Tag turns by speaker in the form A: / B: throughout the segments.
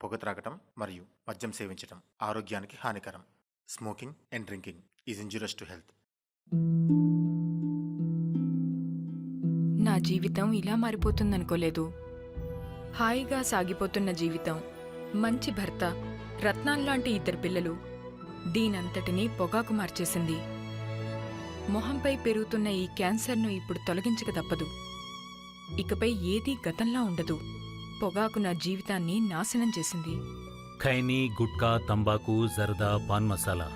A: పొగ త్రాగటం మరియు మద్యం సేవించటం ఆరోగ్యానికి హానికరం. Smoking and drinking is injurious to health.
B: నా జీవితం ఇలా మారిపోతుందనుకోలేదు. హాయిగా సాగిపోతున్న జీవితం, మంచి భర్త, రత్నాల్లాంటి ఇద్దరు పిల్లలు, దీనంతటినీ పొగాకు మార్చేసింది. మొహంపై పెరుగుతున్న ఈ క్యాన్సర్ను ఇప్పుడు తొలగించక తప్పదు. ఇకపై ఏదీ గతంలా ఉండదు. పొగాకు నా జీవితాన్ని నాశనం చేసింది.
C: ఖైనీ, గుట్కా, తంబాకు, జర్దా, పాన్ మసాలా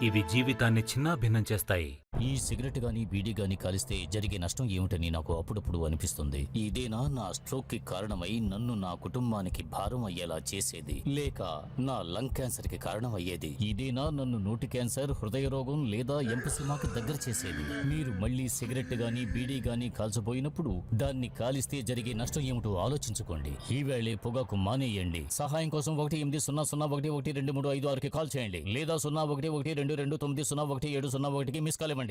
C: ఇవి జీవితాన్ని చిన్నాభిన్నం చేస్తాయి.
D: ఈ సిగరెట్ గాని బీడీ గాని కాలిస్తే జరిగే నష్టం ఏమిటని నాకు అప్పుడప్పుడు అనిపిస్తుంది. ఇదేనా నా స్ట్రోక్ కి కారణమై నన్ను నా కుటుంబానికి భారం అయ్యేలా చేసేది, లేక నా లంగ్ క్యాన్సర్ కి కారణం అయ్యేది? ఇదేనా నన్ను నోటి క్యాన్సర్, హృదయ రోగం లేదా ఎంపసిమాకి దగ్గర చేసేది? మీరు మళ్ళీ సిగరెట్ గాని బీడీ గాని కాల్చబోయినప్పుడు దాన్ని కాలిస్తే జరిగే నష్టం ఏమిటో ఆలోచించుకోండి. ఈవేళే పొగాకు మానేయండి. సహాయం కోసం 180011236కి కాల్ చేయండి లేదా 011229011701కి మిస్ కాల్ ఇవ్వండి.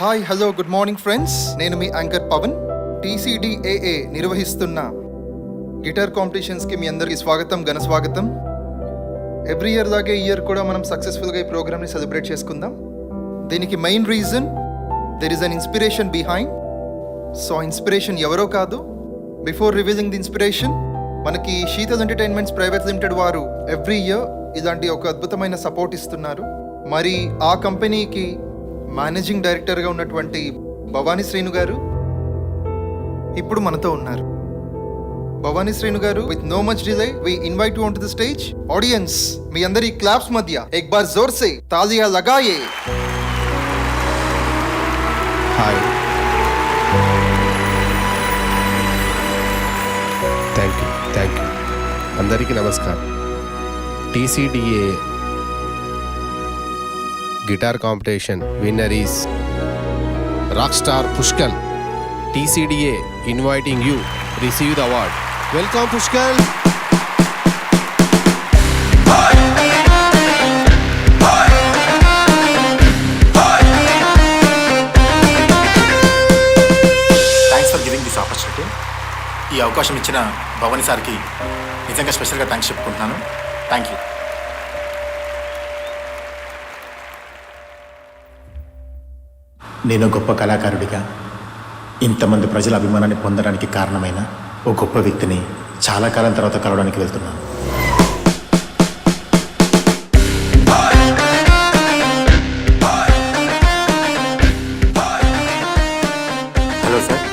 E: Hi hello good morning friends, నేను మీ యాంకర్ పవన్. TCDAA నిర్వహిస్తున్న గిటార్ కాంపిటీషన్స్కి మీ అందరికీ స్వాగతం, ఘన స్వాగతం. ఎవ్రీ ఇయర్ లాగే ఈ ఇయర్ కూడా మనం సక్సెస్ఫుల్గా ఈ ప్రోగ్రామ్ని సెలబ్రేట్ చేసుకుందాం. దీనికి main reason there is an inspiration behind. So inspiration ఎవరో కాదు. బిఫోర్ రివీలింగ్ ది ఇన్స్పిరేషన్, మనకి శీతల్ ఎంటర్టైన్మెంట్స్ ప్రైవేట్ లిమిటెడ్ వారు ఎవ్రీ ఇయర్ ఇలాంటి ఒక అద్భుతమైన సపోర్ట్ ఇస్తున్నారు. మరి ఆ కంపెనీకి మేనేజింగ్ డైరెక్టర్గా ఉన్నటువంటి భవానీ శ్రీను గారు ఇప్పుడు మనతో ఉన్నారు. భవానీ శ్రీను గారు, with no much delay we invite you on to the stage. Audience, మీ అందరి క్లాప్స్ మధ్య ఎక్ బార్ జోర్ సే తాలియా లగాయే.
F: Hi, thank you. అందరికీ నమస్కారం. TCDA guitar competition winner is rock star Pushkal. TCDA inviting you receive the award. Welcome Pushkal.
A: Thanks for giving this opportunity. ఈ అవకాశం ఇచ్చిన భవానీ సార్కి నిజంగా స్పెషల్గా థ్యాంక్స్ చెప్పుకుంటున్నాను. Thank you. నేను గొప్ప కళాకారుడిగా ఇంతమంది ప్రజల అభిమానాన్ని పొందడానికి కారణమైన ఓ గొప్ప వ్యక్తిని చాలా కాలం తర్వాత కలవడానికి వెళ్తున్నాను. హలో సార్,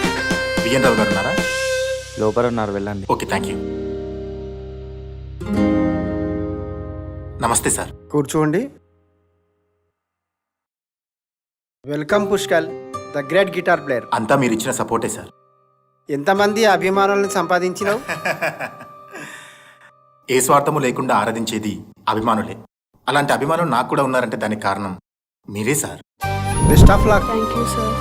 A: విఎన్ రావు గారు ఉన్నారా?
G: లోపల ఉన్నారు, వెళ్ళండి.
A: Okay, thank you. నమస్తే సార్.
G: కూర్చోండి. Welcome Pushkal, the great guitar player.
A: అంతా మీరు ఇచ్చిన సపోర్టే సార్.
G: ఎంతమంది అభిమానులను సంపాదించినావు?
A: ఏ స్వార్థము లేకుండా ఆరాధించేది అభిమానులే. అలాంటి అభిమానులు నాకు కూడా ఉన్నారంటే దానికి కారణం మీరే sir.
G: Best of luck.
H: Thank you sir.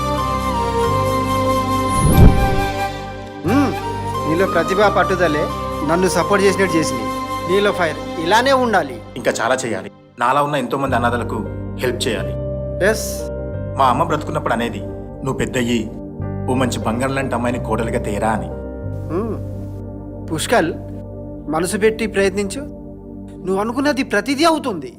G: నీలో ప్రతిభ పట్టుదలే నన్ను సపోర్ట్ చేసినట్టు చేసింది. నీలో ఫైర్ ఇలానే ఉండాలి.
A: ఇంకా చాలా చేయాలి. నాలా ఉన్న ఎంతో మంది అనాథలకు హెల్ప్ చేయాలి.
G: ఎస్.
A: మా అమ్మ బ్రతుకున్నప్పుడు అనేది, నువ్వు పెద్దయ్యి ఓ మంచి బంగారం లాంటి అమ్మాయిని కోడలుగా తేరా అని.
G: పుష్కల్, మనసు పెట్టి ప్రయత్నించు. నువ్వు అనుకున్నది ప్రతిదీ అవుతుంది.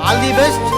G: All the best.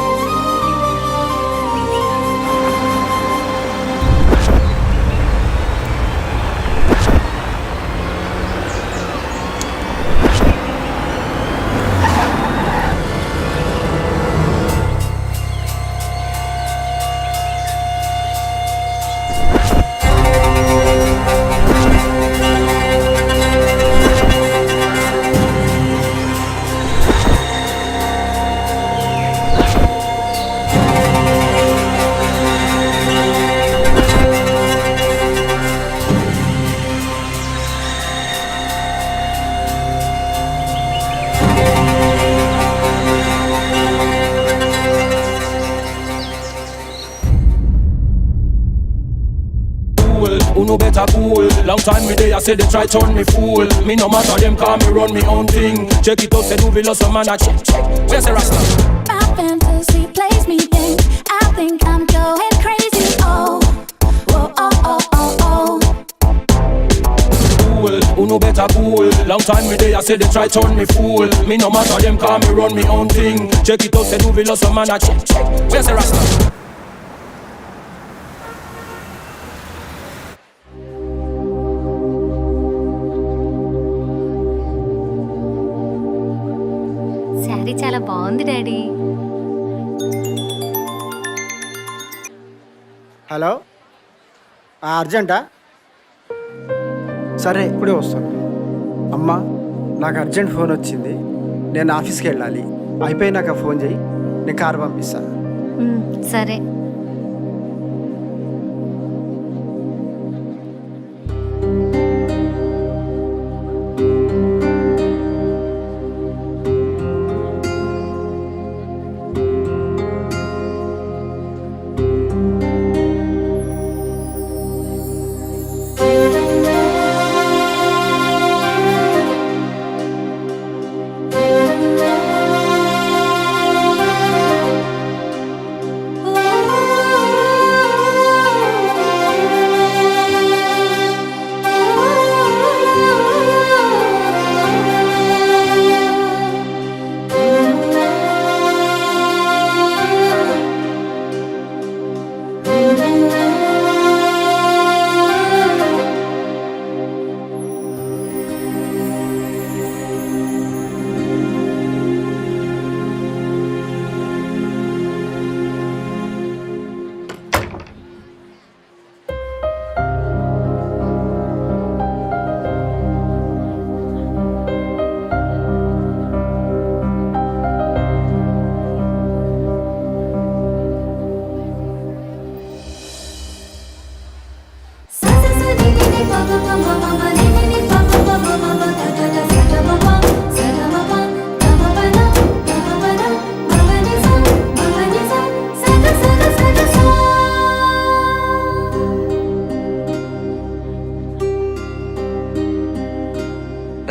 I: Who know better cool? Long time me day I say they try turn me fool. Me no matter them call me run me own thing. Check it out, say do will some man a check. Where's the Rasta?
H: My fantasy plays me think. I think I'm going crazy. Oh, oh, oh, oh, oh, oh.
I: Cool, who know better cool? Long time me day I say they try turn me fool. Me no matter them call me run me own thing. Check it out, say do will some man a check. Where's the Rasta?
H: Sari చాలా బాగుంది daddy.
G: Hello, అర్జెంటా? సరే, ఇప్పుడే వస్తాను. అమ్మా, నాకు urgent phone వచ్చింది, నేను ఆఫీస్కి వెళ్ళాలి. అయిపోయినాక ఫోన్ చేయి, నేను కారు పంపిస్తాను.
H: సరే.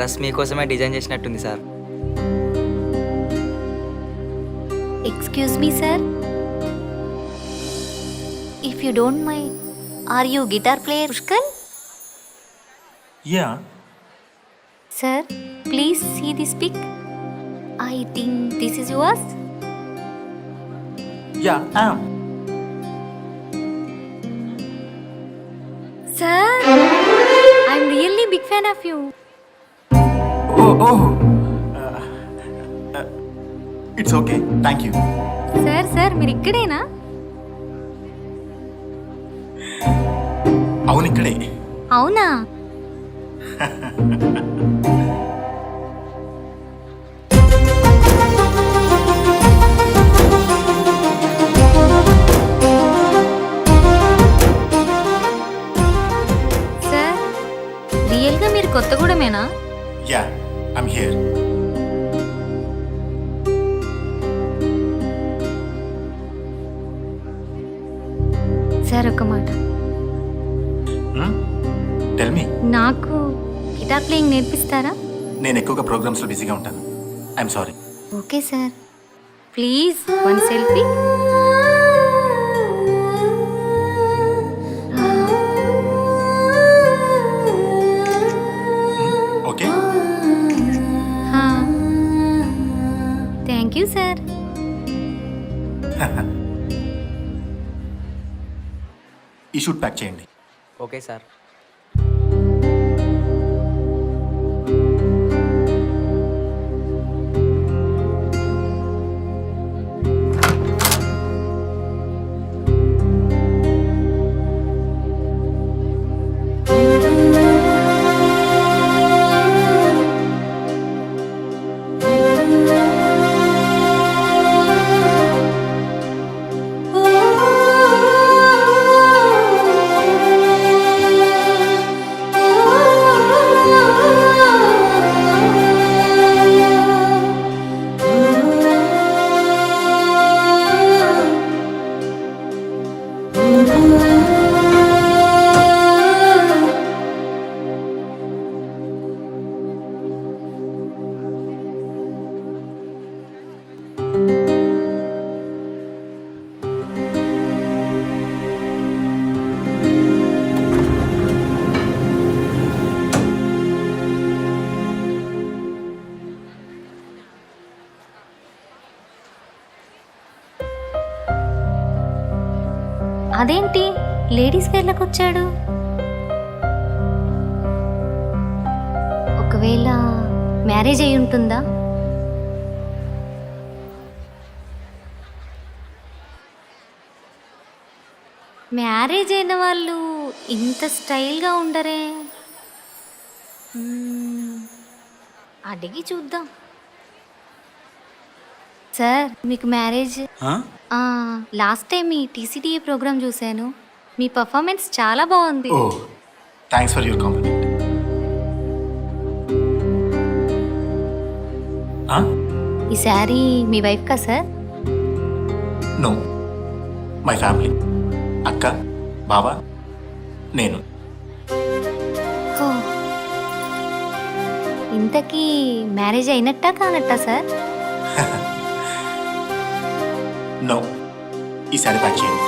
J: డ్రెస్ మీకోసమే డిజైన్ చేసినట్టుంది sir.
H: Excuse me sir, if you don't mind, are you guitar player Pushkal?
A: Ya.
H: Sir please see this pic. I think this is yours.
A: Ya, I'm.
H: Sir I'm really big fan of you.
A: Oh it's okay, thank you.
H: Sir మీరు ఇక్కడేనా?
A: అవును, ఇక్కడే.
H: అవునా? Sir రియల్గా మీరు కొత్తగూడమేనా?
A: Ya, I'm here.
H: Sir ఒక మాట,
A: టెల్ మీ.
H: నాకు గిటార్ ప్లేయింగ్ నేర్పిస్తారా?
A: నేను ఎక్కువగా ప్రోగ్రామ్స్లో బిజీగా ఉంటాను. I'm sorry.
H: Okay sir, please one selfie.
A: Okay.
H: Thank you sir.
A: ఈ షూట్ ప్యాక్ చేయండి.
J: Okay sir.
H: అదేంటి లేడీస్ వేర్లకు వచ్చాడు? ఒకవేళ మ్యారేజ్ అయి ఉంటుందా? మ్యారేజ్ అయిన వాళ్ళు ఇంత స్టైల్గా ఉండరే. అడిగి చూద్దాం. సార్ మీకు మ్యారేజ్? లాస్ట్ టైం మీ టీసీడీఏ ప్రోగ్రామ్ చూశాను, మీ పర్ఫార్మెన్స్ చాలా బాగుంది.
A: Oh, thanks for your compliment.
H: ఈ శారీ మీ వైఫ్ కా సార్?
A: No, my family. అక్క, బావ, నేను.
H: ఓ, ఇంతకీ మ్యారేజ్ అయినట్టా కానట్టా సార్?
A: నో, ఈ సారీ ప్యాక్ చేయండి.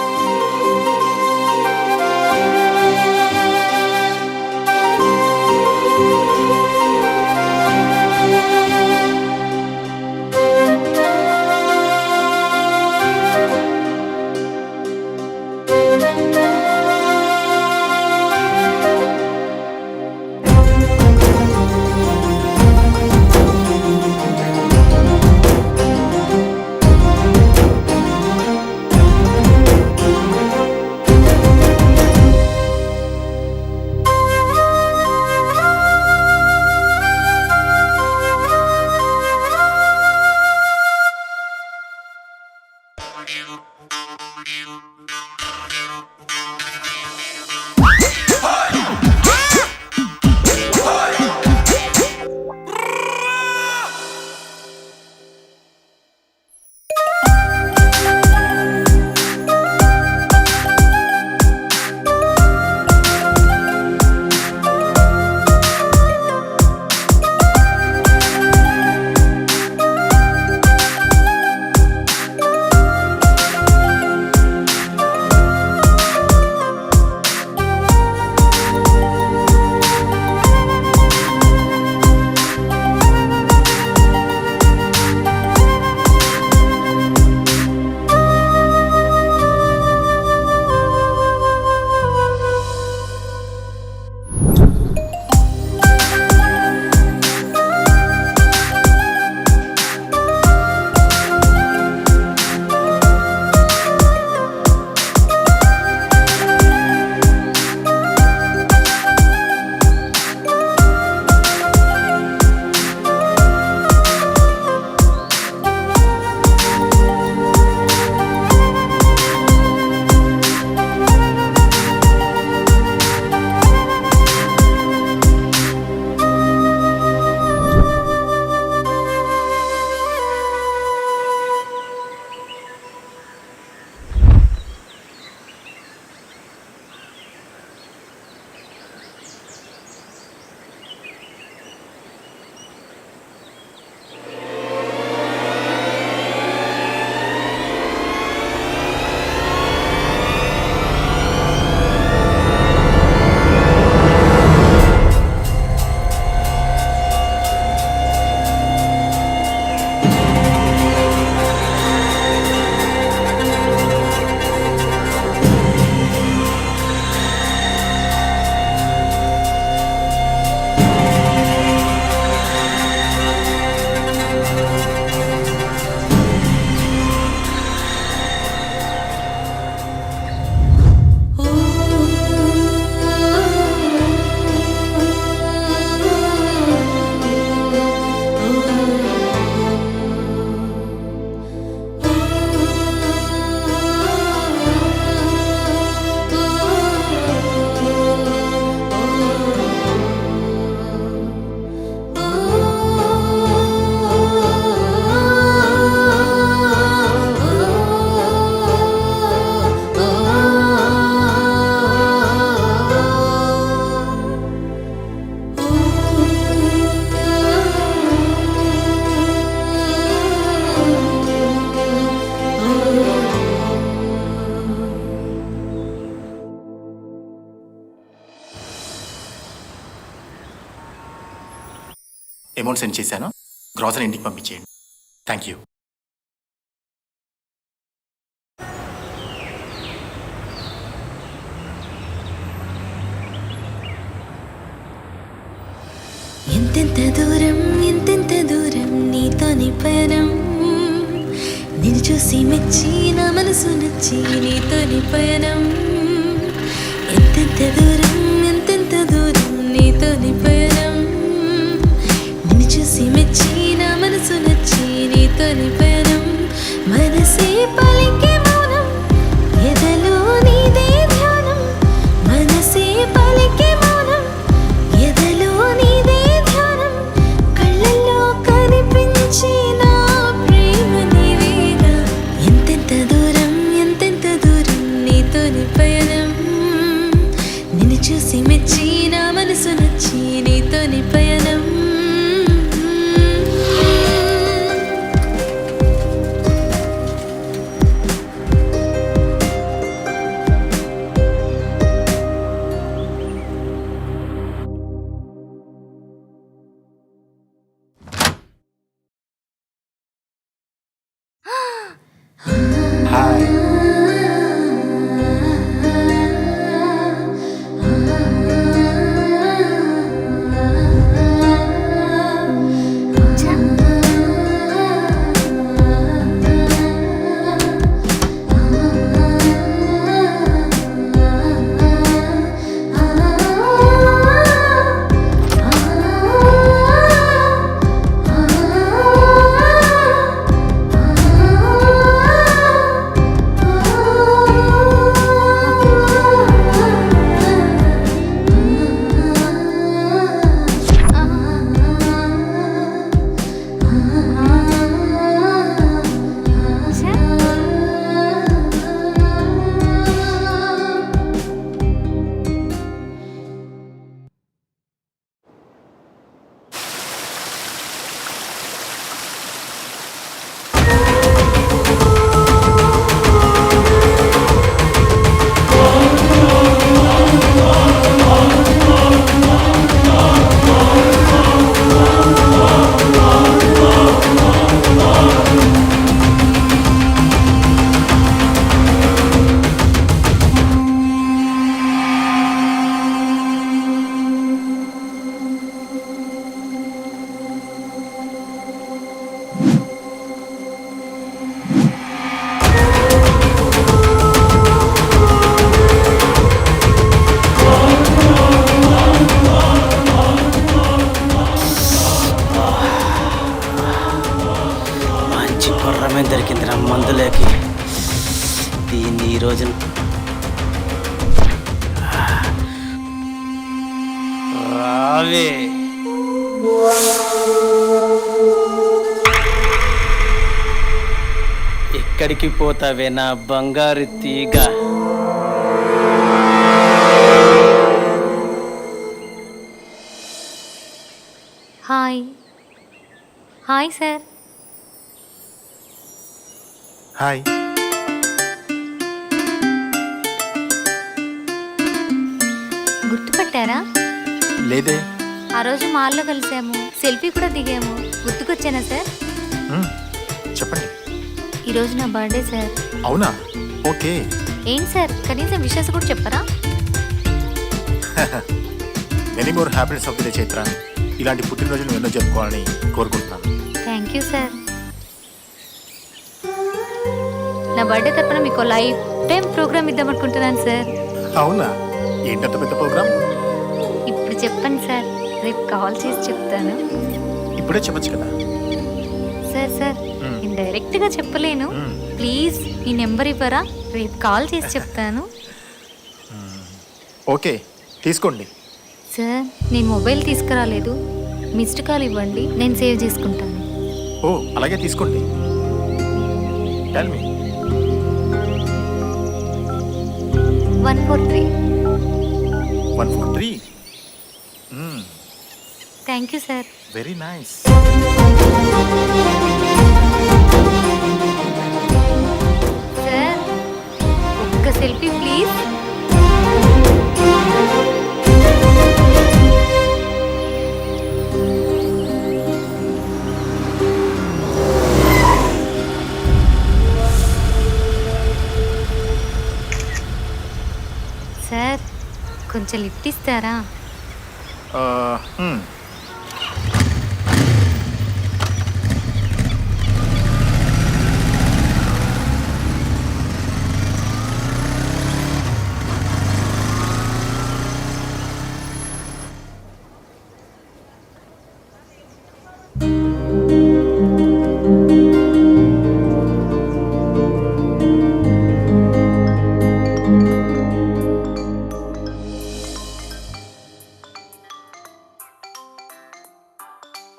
A: అమౌంట్ సెండ్ చేశాను. గ్రాసరీ ఇంటికి పంపించేయండి. Thank you.
H: ఎంతెంత దూరం నీతోని పయనం, నిన్ను చూసి మెచ్చి నా మనసు నచ్చి నీతోని పయనం. ఎంతెంత దూరం నీతోని పయనం, నిన్ను చూసి మెచ్చి నా మనసు నచ్చి నీతోని పయనం. మనసే పలికే మౌనం, ఎదలో నీదే ధ్యానం. మనసే పలికే మౌనం, ఎదలో నీదే ధ్యానం. కళ్ళల్లో కనిపించి నా ప్రేమ నీవేగా. ఎంతెంత దూరం నీతోని పయనం, నిన్ను చూసి మెచ్చి నా మనసు నచ్చి నీతోని పయనం.
A: హాయ్.
K: మంచి కుర్రమే దొరికిందిరా మందులేకి. దీన్ని ఈ రోజు రావే. ఎక్కడికి పోతావే నా బంగారు తీగ?
H: Hi sir.
A: హాయ్.
H: గుర్తుపట్టారా?
A: లేదే.
H: ఆ రోజు మాల్లో కలిసాము, సెల్ఫీ కూడా దిగాము. గుర్తుకొచ్చానా సార్?
A: చెప్పండి.
H: ఈరోజు నా బర్త్డే సార్.
A: అవునా? ఓకే.
H: ఏంటి సార్, కనీసం విషెస్ కూడా చెప్పరా?
A: Many more happiness of the day Chaitra. ఇలాంటి పుట్టినరోజులు ఎన్నో జరుపుకోవాలని కోరుకుంటున్నాను.
H: Thank you sir. నా బర్త్డే తరపున మీకు లైఫ్ టైం ప్రోగ్రామ్ ఇద్దామనుకుంటున్నాను సార్.
A: అవునా? ఏంటంత పెద్ద ప్రోగ్రామ్?
H: ఇప్పుడు చెప్పండి సార్, రేపు కాల్ చేసి చెప్తాను.
A: ఇప్పుడే చెప్పచ్చు కదా.
H: సార్ నేను డైరెక్ట్గా చెప్పలేను. ప్లీజ్ ఈ నెంబర్ ఇవ్వరా? రేపు కాల్ చేసి చెప్తాను.
A: ఓకే, తీసుకోండి.
H: సార్ నేను మొబైల్ తీసుకురాలేదు, మిస్డ్ కాల్ ఇవ్వండి, నేను సేవ్ చేసుకుంటాను.
A: ఓ అలాగే తీసుకోండి. Tell me.
H: 143.
A: 143.
H: Thank you sir.
A: Very nice.
H: Sir ఒక్క సెల్ఫీ ప్లీజ్. సార్ కొంచెం లిఫ్ట్ ఇస్తారా?
A: ఆ, హ్మ్.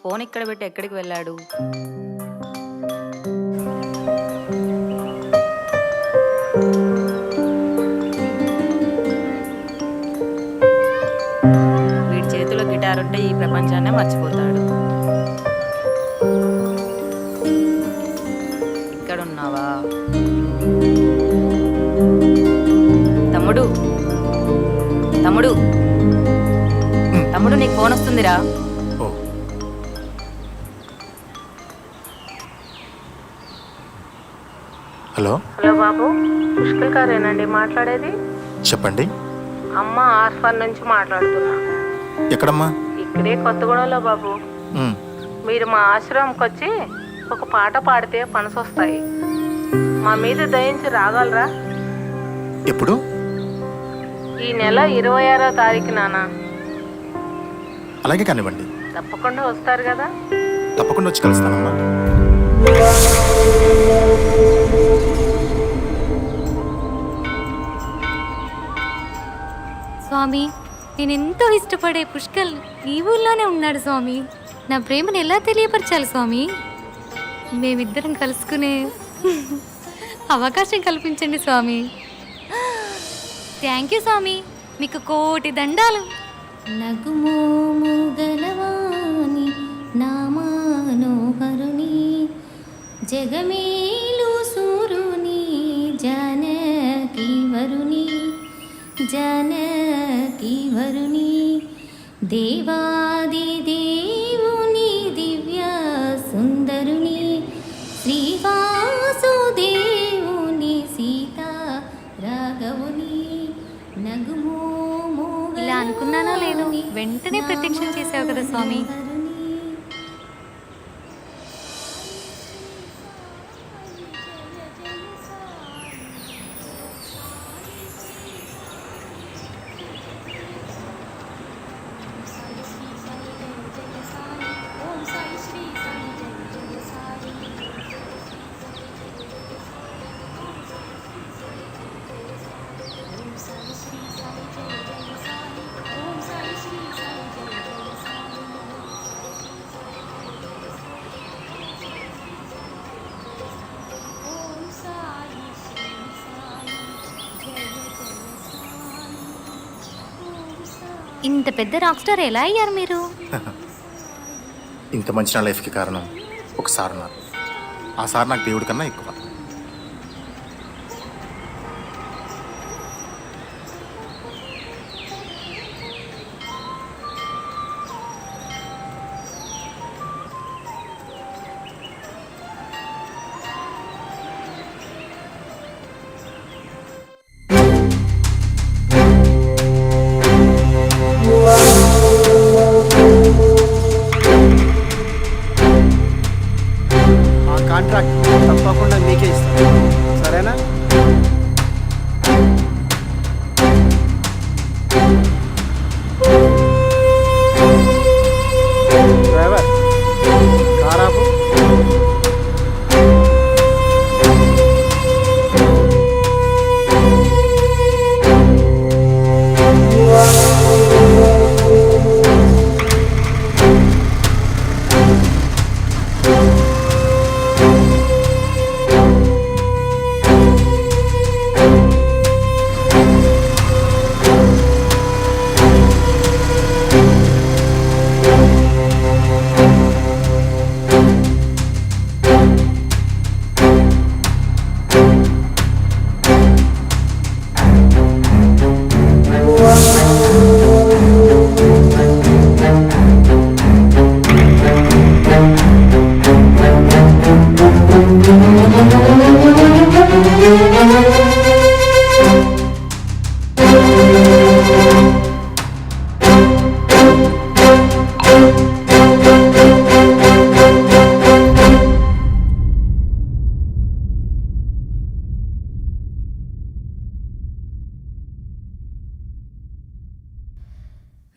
K: ఫోన్ ఇక్కడ పెట్టి ఎక్కడికి వెళ్ళాడు? వీడి చేతిలో గిటార్ ఉంటే ఈ ప్రపంచాన్నే మర్చిపోతాడు. ఇక్కడ ఉన్నావా తమ్ముడు? తమ్ముడు తమ్ముడు నీకు ఫోన్ వస్తుందిరా.
A: ఓ, హలో
L: హలో బాబు, పుష్కల్ గారేనండి మాట్లాడేది?
A: చెప్పండి.
L: అమ్మ ఆర్ఫన్ నుంచి మాట్లాడుతున్నా.
A: ఎక్కడమ్మా?
L: ఇక్కడే కొత్తగూడెంలో బాబు.
A: హ్మ్.
L: మీరు మా ఆశ్రమంకి వచ్చి ఒక పాట పాడితే పనసొస్తాయి. మా మీద దయించి రాగలరా?
A: ఎప్పుడు?
L: ఈ నెల 26వ తారీఖు నాన్న.
A: అలాగే కానివ్వండి.
L: తప్పకుండా వస్తారు కదా?
A: తప్పకుండా వచ్చి కలుస్తానమ్మా.
H: స్వామి, నేను ఎంతో ఇష్టపడే పుష్కల్ ఈ ఊళ్ళోనే ఉన్నాడు స్వామి. నా ప్రేమను ఎలా తెలియపరచాలి స్వామి? మేమిద్దరం కలుసుకునే అవకాశం కల్పించండి స్వామి. థ్యాంక్ యూ స్వామి, మీకు కోటి దండాలు. నగుమోము గలవాని నామానోహరుని జగమేలు సూరుని జానకి వరుని జానకి వరుని దేవాది దేవుని దివ్య సుందరుని శ్రీవాసుదేవుని సీతా రాఘవుని నగుమోము. ఇలా అనుకున్నానో లేదు, వెంటనే ప్రత్యక్షం చేసావు కదా స్వామి. ఇంత పెద్ద రాక్ స్టార్ ఎలా అయ్యారు మీరు?
A: ఇంత మంచి నా లైఫ్కి కారణం ఒక సారనాథ్. ఆ సార్ నాకు దేవుడి కన్నా ఎక్కువ.
G: ఆ కాంట్రాక్ట్ తప్పకుండా మీకే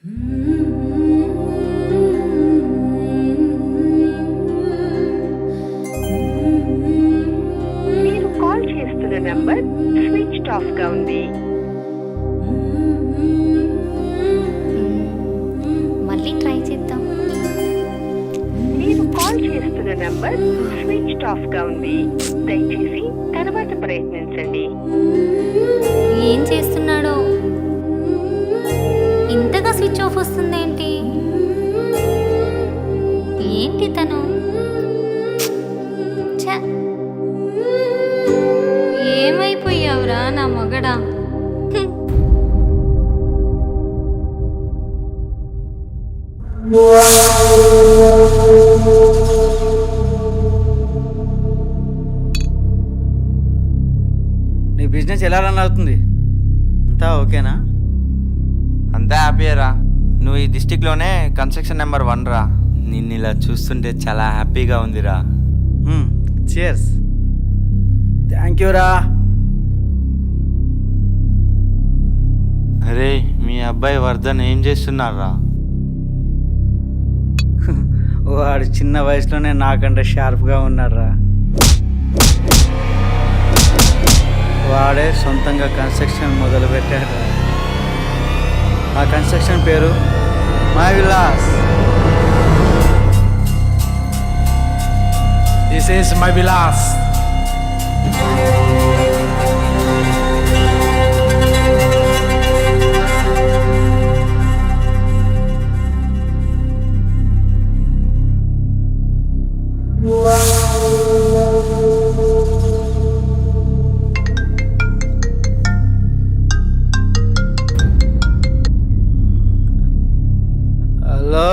L: మీరు కాల్ చేస్తున్న నంబర్ స్విచ్ ఆఫ్ గా ఉంది.
H: మళ్ళీ ట్రై చేద్దాం.
L: మీరు కాల్ చేస్తున్న నంబర్ స్విచ్ ఆఫ్ గా ఉంది. దయచేసి తర్వాత ప్రయత్నించండి.
H: ఏం చేస్తున్నాడో? ఇంతగా స్విచ్ ఆఫ్ వస్తుందేంటి? ఏంటి తను? ఛ! ఏమైపోయావురా నా మగడా?
K: నీ బిజినెస్ ఎలా రన్ అవుతుంది? అంతా ఓకేనా?
J: అంతా హ్యాపీయరా. నువ్వు ఈ డిస్టిక్లోనే కన్స్ట్రక్షన్ నెంబర్ 1 రా. నిన్ను ఇలా చూస్తుంటే చాలా హ్యాపీగా ఉందిరా.
K: చియర్స్. థ్యాంక్ యూ రా.
J: అరే, మీ అబ్బాయి వర్ధన్ ఏం చేస్తున్నారా?
K: వాడు చిన్న వయసులోనే నాకంటే షార్ప్గా ఉన్నాడురా. వాడే సొంతంగా కన్స్ట్రక్షన్ మొదలుపెట్టాడు. ఆ కన్స్ట్రక్షన్ పేరు my Vilas.
I: This is my vilas.
K: Hello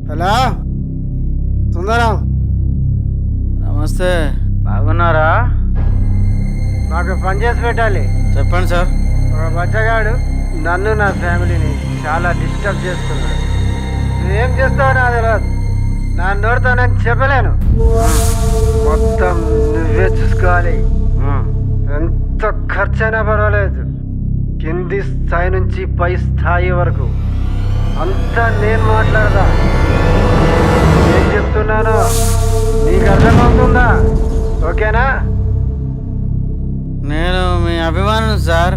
G: hello Sundaram,
K: నమస్తే. బాగున్నారా?
G: నాకు పని చేసి పెట్టాలి.
K: చెప్పండి సార్.
G: ఒక బచ్చగాడు నన్ను నా ఫ్యామిలీని చాలా డిస్టర్బ్ చేస్తున్నాడు. నువ్వేం చేస్తావో నాకు తెలియదు. నా నోటితో నేను చెప్పలేను. మొత్తం నువ్వే చూసుకోవాలి. ఎంత ఖర్చైనా పర్వాలేదు. కింది స్థాయి నుంచి పై స్థాయి వరకు అంతా నేను మాట్లాడదా. ఏం చెప్తున్నానో నీకు అర్థమవుతుందా? ఓకేనా?
K: నేను మీ అభిమానం సార్.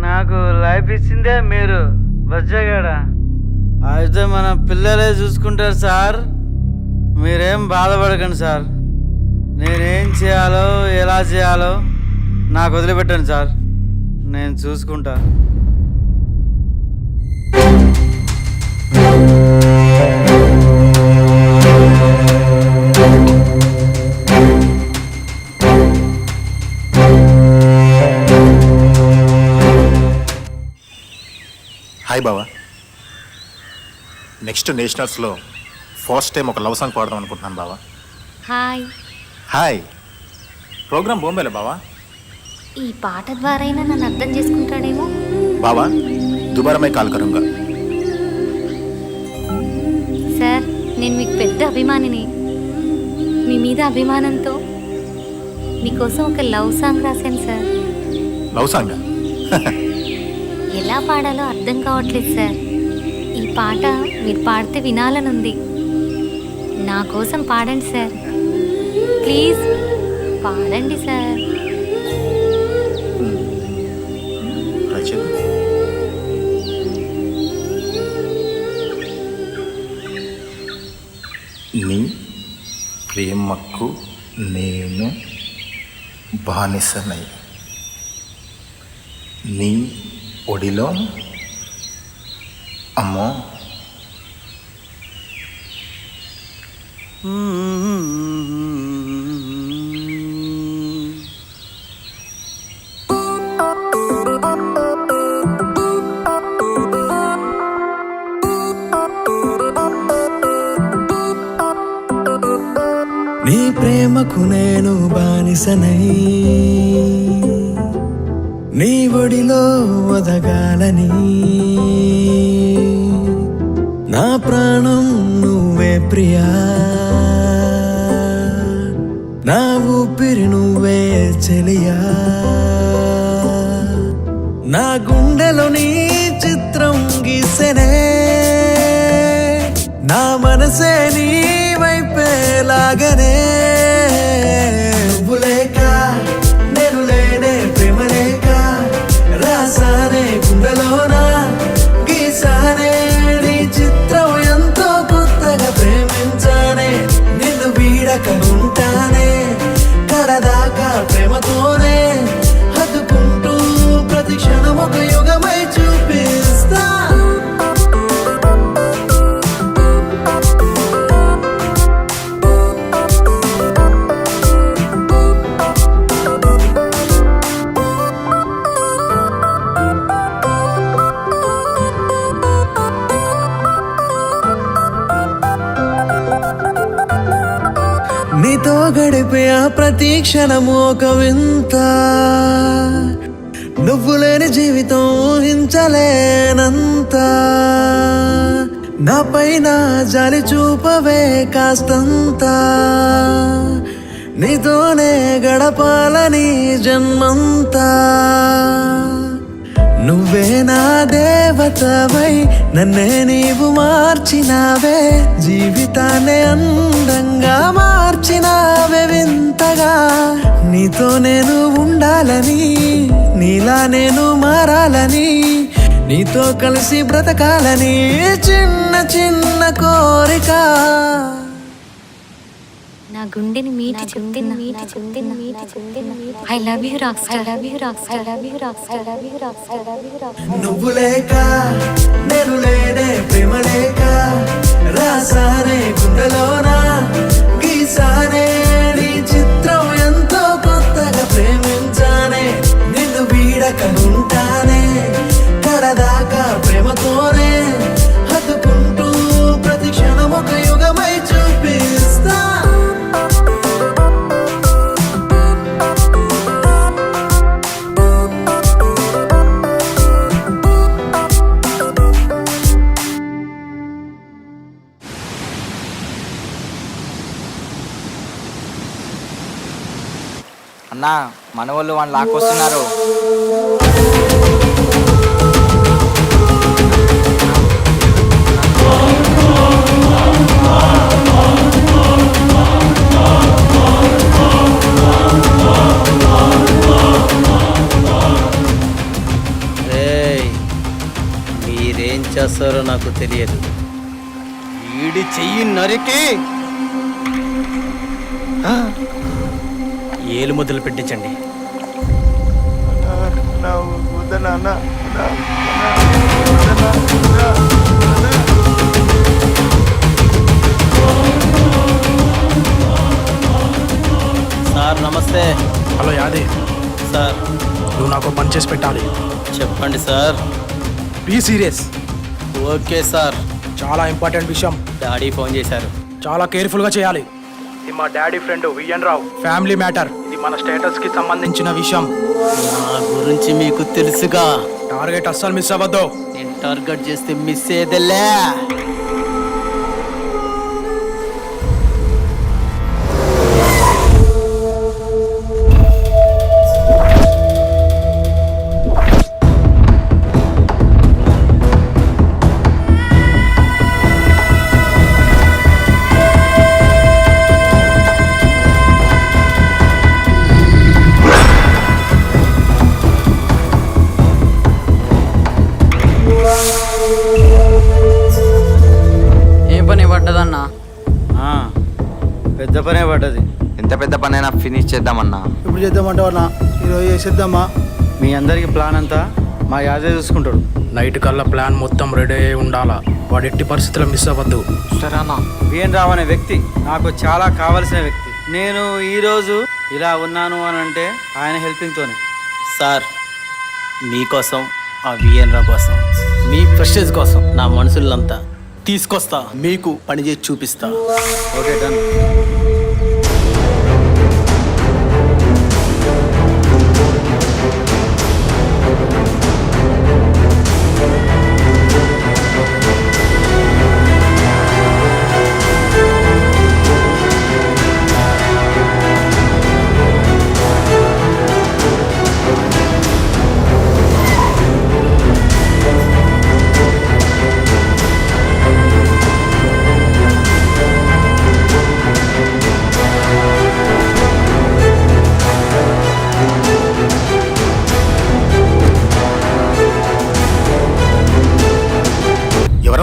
K: నాకు లైఫ్ ఇచ్చిందే మీరు, బచ్చగాడా. అయితే మన పిల్లలే చూసుకుంటారు సార్. మీరేం బాధపడకండి సార్. నేనేం చేయాలో ఎలా చేయాలో నాకు వదిలిపెట్టండి సార్. నేను చూసుకుంటా.
A: హాయ్ బావా. నెక్స్ట్ నేషనల్స్లో ఫస్ట్ టైం ఒక లవ్ సాంగ్ పాడదాం అనుకుంటున్నాను బావా.
H: హాయ్.
A: హాయ్. ప్రోగ్రామ్ బాంబేలో బావా.
H: ఈ పాట ద్వారా నన్ను అర్థం చేసుకుంటాడేమో.
A: బావా దుబారమై కాల్ కరుంగా.
H: సార్, నేను మీకు పెద్ద అభిమానిని. మీ మీద అభిమానంతో మీకోసం ఒక లవ్ సాంగ్ రాశాను సార్.
A: లవ్ సాంగా?
H: ఎలా పాడాలో అర్థం కావట్లేదు సార్. ఈ పాట మీరు పాడితే వినాలనుంది. నా కోసం పాడండి సార్. ప్లీజ్ పాడండి సార్.
A: ట్రై చేద్దాం. నీ ప్రేమకు నేను బానిసనై నీ ఒడిలో అమ్మో
I: నీ ప్రేమకు నేను బానిసనై నీ ఒడిలో ఒదగాలని నా ప్రాణం నువ్వే ప్రియా, నా ఊపిరి నువ్వే చెలియా, నా గుండెలో నీ చిత్త
M: గీసెనే నా మనసే నీ వైపే లాగనే నువ్వు లేక నేను లేనే ప్రేమ లేక రాసానే గుండెలోనా గీసానే నీ చిత్రం ఎంతో కొత్తగా ప్రేమించానే నిన్ను వీడక ఉంటానే కడదాకా ప్రేమతోనే హత్తుకుంటూ ప్రతి క్షణం ఒక యుగమై చూపిస్తా నీతో గడిపే ఆ ప్రతి క్షణము ఒక వింత నువ్వు లేని జీవితం ఊహించలేనంత నా పైన జాలి చూపవే కాస్తంత నీతోనే గడపాలని జన్మంతా నువ్వే నా దేవతవై నన్నే నీవు మార్చినావే జీవితాన్ని అందంగా మార్చినావే వింతగా నీతో నేను ఉండాలని నీలా నేను మారాలని నీతో కలిసి బ్రతకాలని చిన్న చిన్న కోరిక
H: నా గుండెని మీటి చెప్తున్నా ఐ లవ్ యూ రాక్స్టార్
M: నువ్వు లేక నేను లేనే ప్రేమ లేక రాసానే గుండెలోనా గీసానే నీ చిత్రం ఎంతో కొత్తగా ప్రేమించానే నిన్ను వీడక ఉంటానే కడదాకా ప్రేమతోనే హత్తుకుంటూ ప్రతి క్షణం ఒక యుగమై చూపిస్తా
J: అన్నా మన వాళ్ళు వాళ్ళు లాక్కొస్తున్నారు.
K: మీరేం చేస్తారో నాకు తెలియదు. వీడి చెయ్యి నరికి ఏలు మొదలు పెట్టించండి. సార్ నమస్తే.
G: హలో యాదే,
K: సార్
G: నువ్వు నాకు పని చేసి పెట్టాలి.
K: చెప్పండి sir.
G: Be serious.
K: Okay sir.
G: చాలా ఇంపార్టెంట్ విషయం.
K: డాడీ ఫోన్ చేశారు.
G: చాలా కేర్ఫుల్గా చేయాలి. ఇది మా daddy friend V N Rao family matter. ఇది మన స్టేటస్కి సంబంధించిన విషయం.
K: నా గురించి మీకు తెలుసుగా.
G: టార్గెట్ అస్సలు మిస్ అవ్వద్దు.
K: నేను టార్గెట్ చేస్తే మిస్ అయ్యేదిలే.
J: పెద్ద పనే పడ్డది. ఎంత పెద్ద పనైనా ఫినిష్ చేద్దామన్నా.
G: ఇప్పుడు చేద్దామంటావన్నా? ఈరోజు చేసేద్దామా?
J: మీ అందరికి ప్లాన్ అంతా మా యాదే చూసుకుంటాడు.
G: నైట్ కల్లా ప్లాన్ మొత్తం రెడీ అయి ఉండాలా. వాడు ఎట్టి పరిస్థితుల్లో మిస్ అవ్వద్దు.
J: సరే అన్న. విఎన్ రావు అనే వ్యక్తి నాకు చాలా కావలసిన వ్యక్తి. నేను ఈరోజు ఇలా ఉన్నాను అని అంటే ఆయన హెల్పింగ్తోనే.
K: సార్ మీకోసం, ఆ విఎన్ రావు కోసం, మీ ప్రెస్టేజ్ కోసం నా మనుషులంతా తీసుకొస్తా. మీకు పని చేసి చూపిస్తా.
J: Okay done.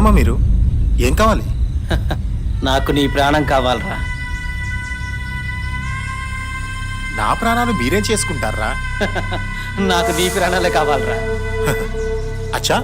A: ఎవరమ్మా మీరు? ఏం కావాలి?
K: నాకు నీ ప్రాణం కావాలరా.
A: నా ప్రాణాలు మీరేం చేసుకుంటారా?
K: నాకు నీ ప్రాణాలే కావాలరా.
A: అచ్చా.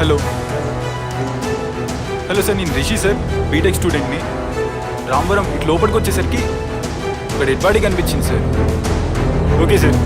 N: హలో హలో సార్, నేను రిషి సార్, బీటెక్ స్టూడెంట్ని. రామవరం ఇటు లోపలికి వచ్చేసరికి ఒక డెడ్ బాడీ కనిపించింది సార్. Okay sir.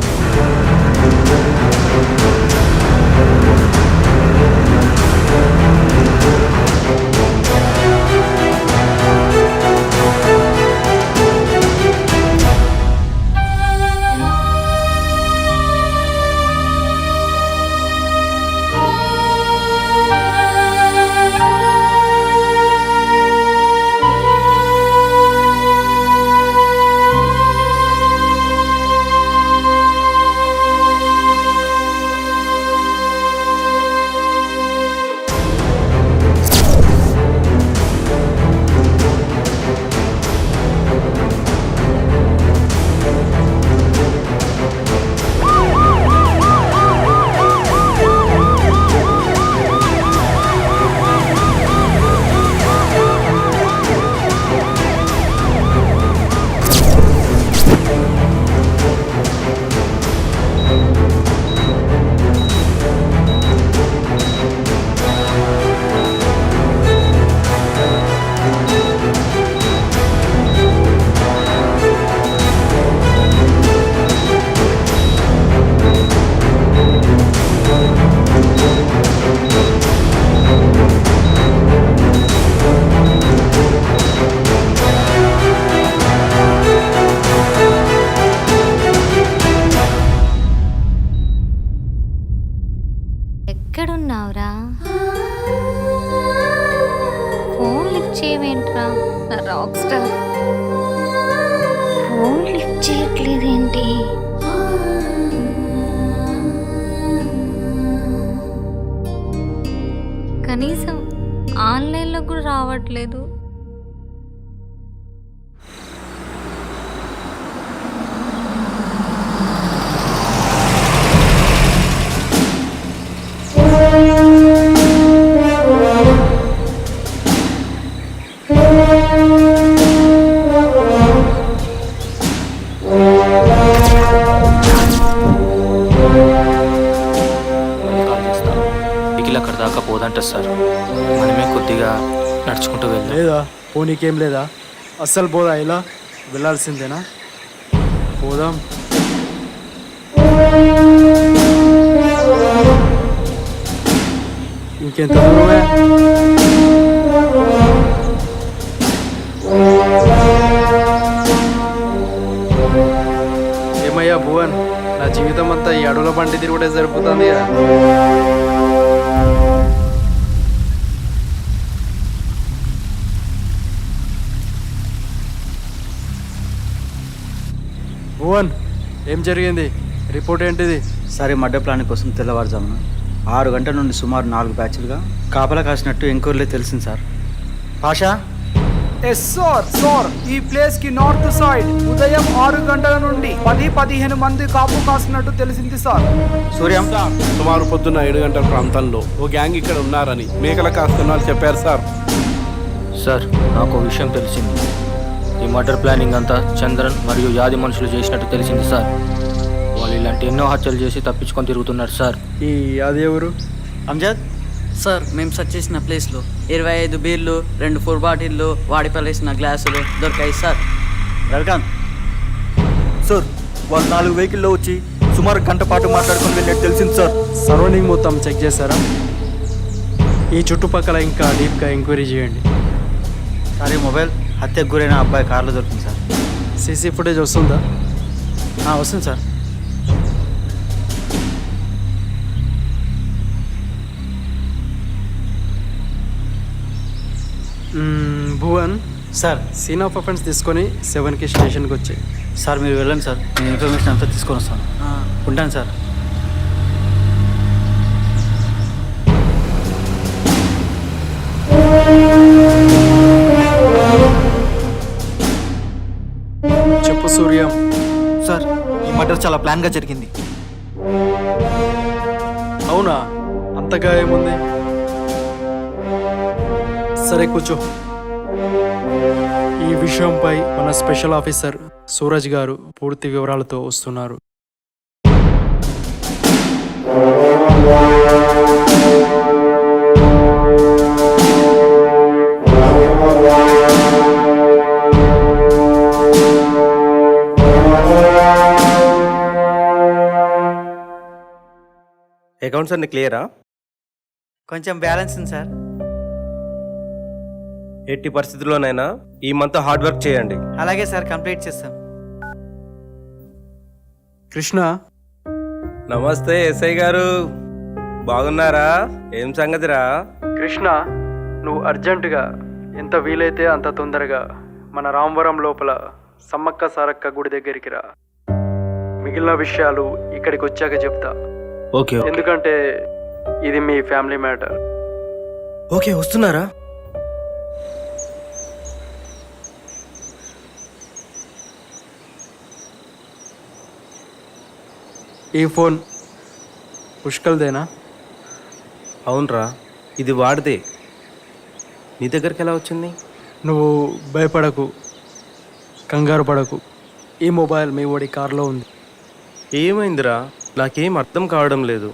H: ఎక్కడున్నావురా? ఫోన్ లిఫ్ట్ చేయవేంట్రా నా రాక్ స్టార్? ఫోన్ లిఫ్ట్ చేయట్లేదేంటి? కనీసం ఆన్లైన్లో కూడా రావట్లేదు.
J: అక్కడ దాకా పోదంట సార్. మనమే కొద్దిగా నడుచుకుంటూ వెళ్దాం.
G: లేదా పోనీకేం లేదా? అస్సలు పోదా? ఇలా వెళ్ళాల్సిందేనా? పోదాం. ఇంకెంత దూరమే? ఏమయ్యా భువన్, నా జీవితం అంతా ఈ అడవుల బండి తిరుగుడే సరిపోతుంది కదా. భువన్, ఏం జరిగింది? రిపోర్ట్ ఏంటిది?
O: సరే, మర్డర్ ప్లాన్ కోసం తెల్లవారుజామున 6 గంటల నుండి సుమారు 4 బ్యాచ్లుగా కాపలా కాసినట్టు ఎంక్వైరీలో తెలిసింది sir. Pasha?
P: Yes sir. Sir, ఈ ప్లేస్ కి నార్త్ సైడ్ ఉదయం 6 గంటల నుండి 10-15 మంది కాపు కాసినట్టు తెలిసింది సార్.
O: సూర్యం?
Q: సుమారు పొద్దున్న 7 గంటల ప్రాంతంలో ఓ గ్యాంగ్ ఇక్కడ ఉన్నారని మేకల కాస్తున్న వాళ్ళు చెప్పారు సార్.
J: సార్, నాకు విషయం తెలిసింది. ఈ మర్డర్ ప్లానింగ్ అంతా చంద్రన్ మరియు యాది మనుషులు చేసినట్టు తెలిసింది సార్. వాళ్ళు ఇలాంటి ఎన్నో హత్యలు చేసి తప్పించుకొని తిరుగుతున్నారు సార్.
G: ఈ యాది ఎవరు?
O: అంజద్
K: సార్, మేము సెర్చ్ చేసిన ప్లేస్లో 25 బీర్లు, 2 4 బాటిళ్ళు, వాడి పలేసిన గ్లాసులు దొరికాయి సార్.
O: రవికాంత్ సార్, వాళ్ళు 4 వెహికల్లో వచ్చి సుమారు గంట పాటు మాట్లాడుకుని వెళ్ళినట్టు తెలిసింది సార్.
G: సరౌండింగ్ మొత్తం చెక్ చేశారా? ఈ చుట్టుపక్కల ఇంకా డీప్గా ఎంక్వైరీ చేయండి.
O: సార్, ఈ మొబైల్ హత్యకు గురైన అబ్బాయి కార్లో దొరికింది సార్.
G: సీసీ ఫుటేజ్ వస్తుందా?
O: వస్తుంది sir.
G: Bhuvan
O: sir,
G: scene of offence తీసుకొని 7కి స్టేషన్కి వచ్చాయి.
O: సార్ మీరు వెళ్ళండి సార్, నేను ఇన్ఫర్మేషన్ అంతా తీసుకొని వస్తాను. ఉంటాను సార్.
G: చెప్పు సూర్యం.
O: సార్, ఈ మర్డర్ చాలా ప్లాన్గా జరిగింది.
G: అవునా? అంతగా ఏముంది? సరే, కూర్చో. ఈ విషయంపై మన స్పెషల్ ఆఫీసర్ సూరజ్ గారు పూర్తి వివరాలతో వస్తున్నారు.
O: అకౌంట్స్ అన్ని క్లియరా?
K: కొంచెం బ్యాలెన్స్ ఉంది సార్.
O: ఎట్టి పరిస్థితుల్లోనైనా ఈ మంత్ హార్డ్ వర్క్ చేయండి.
K: అలాగే సార్, కంప్లీట్ చేస్తాం.
G: కృష్ణ,
O: నమస్తే ఎస్ఐ గారు, బాగున్నారా? ఏం సంగతిరా?
G: కృష్ణ, నువ్వు అర్జెంటుగా ఎంత వీలైతే అంత తొందరగా మన రామవరం లోపల సమ్మక్క సారక్క గుడి దగ్గరికి రా. మిగిలిన విషయాలు ఇక్కడికి వచ్చాక చెప్తా.
O: ఓకే.
G: ఎందుకంటే ఇది మీ ఫ్యామిలీ మ్యాటర్.
O: ఓకే, వస్తున్నారా?
G: ఈ ఫోన్ పుష్కల్దేనా?
O: అవునరా, ఇది వాడిదే. నీ దగ్గరికి ఎలా వచ్చింది?
G: నువ్వు భయపడకు, కంగారు పడకు. ఈ మొబైల్ మీ వాడి కార్లో ఉంది.
O: ఏమైందిరా? నాకేం అర్థం కావడం లేదు.